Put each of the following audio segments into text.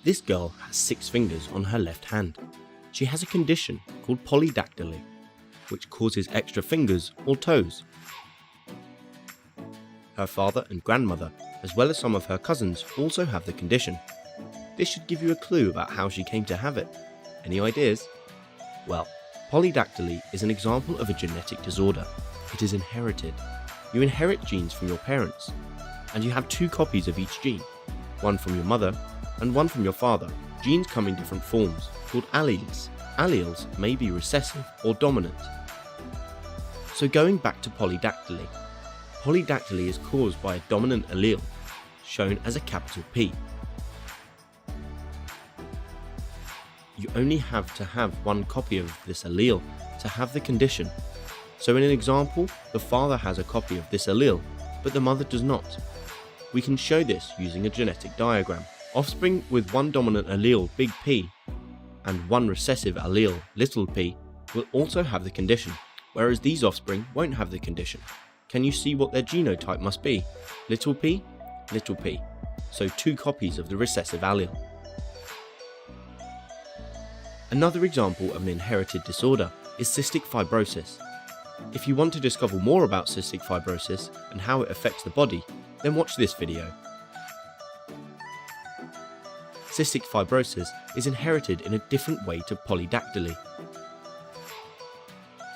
This girl has 6 fingers on her left hand. She has a condition called polydactyly, which causes extra fingers or toes. Her father and grandmother, as well as some of her cousins, also have the condition. This should give you a clue about how she came to have it. Any ideas? Well, polydactyly is an example of a genetic disorder. It is inherited. You inherit genes from your parents, and you have 2 copies of each gene, one from your mother and one from your father. Genes come in different forms, called alleles. Alleles may be recessive or dominant. So going back to polydactyly. Polydactyly is caused by a dominant allele, shown as a capital P. You only have to have 1 copy of this allele to have the condition. So in an example, the father has a copy of this allele, but the mother does not. We can show this using a genetic diagram. Offspring with 1 dominant allele, big P, and 1 recessive allele, little p, will also have the condition, whereas these offspring won't have the condition. Can you see what their genotype must be? Little p, little p. So 2 copies of the recessive allele. Another example of an inherited disorder is cystic fibrosis. If you want to discover more about cystic fibrosis and how it affects the body, then watch this video. Cystic fibrosis is inherited in a different way to polydactyly.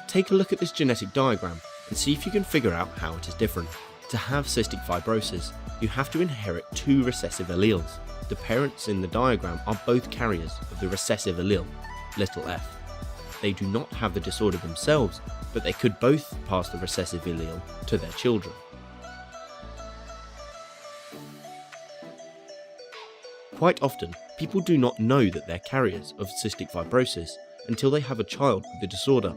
Take a look at this genetic diagram and see if you can figure out how it is different. To have cystic fibrosis, you have to inherit 2 recessive alleles. The parents in the diagram are both carriers of the recessive allele, little f. They do not have the disorder themselves, but they could both pass the recessive allele to their children. Quite often, people do not know that they're carriers of cystic fibrosis until they have a child with the disorder.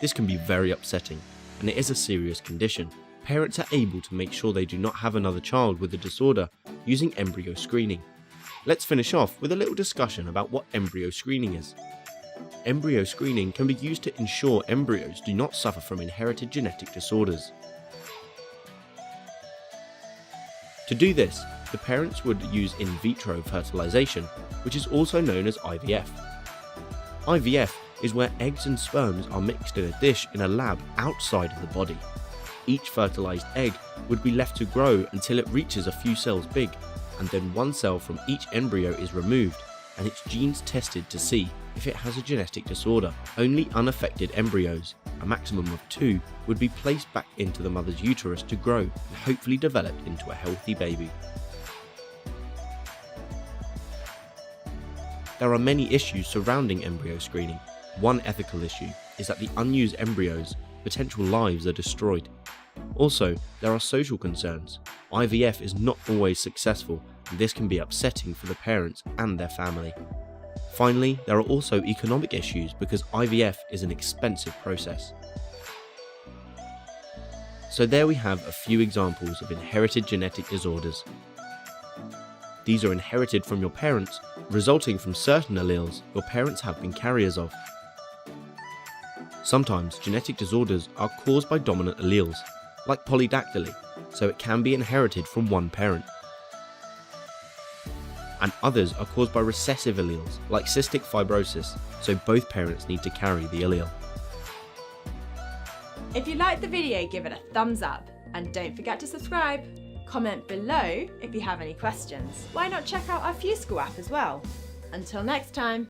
This can be very upsetting, and it is a serious condition. Parents are able to make sure they do not have another child with the disorder using embryo screening. Let's finish off with a little discussion about what embryo screening is. Embryo screening can be used to ensure embryos do not suffer from inherited genetic disorders. To do this, the parents would use in vitro fertilization, which is also known as IVF. IVF is where eggs and sperms are mixed in a dish in a lab outside of the body. Each fertilized egg would be left to grow until it reaches a few cells big, and then 1 cell from each embryo is removed and its genes tested to see if it has a genetic disorder. Only unaffected embryos, a maximum of 2, would be placed back into the mother's uterus to grow and hopefully develop into a healthy baby. There are many issues surrounding embryo screening. One ethical issue is that the unused embryos' potential lives are destroyed. Also, there are social concerns. IVF is not always successful, and this can be upsetting for the parents and their family. Finally, there are also economic issues because IVF is an expensive process. So there we have a few examples of inherited genetic disorders. These are inherited from your parents, resulting from certain alleles your parents have been carriers of. Sometimes genetic disorders are caused by dominant alleles, like polydactyly, so it can be inherited from one parent. And others are caused by recessive alleles, like cystic fibrosis, so both parents need to carry the allele. If you liked the video, give it a thumbs up, and don't forget to subscribe. Comment below if you have any questions. Why not check out our FuseSchool app as well? Until next time.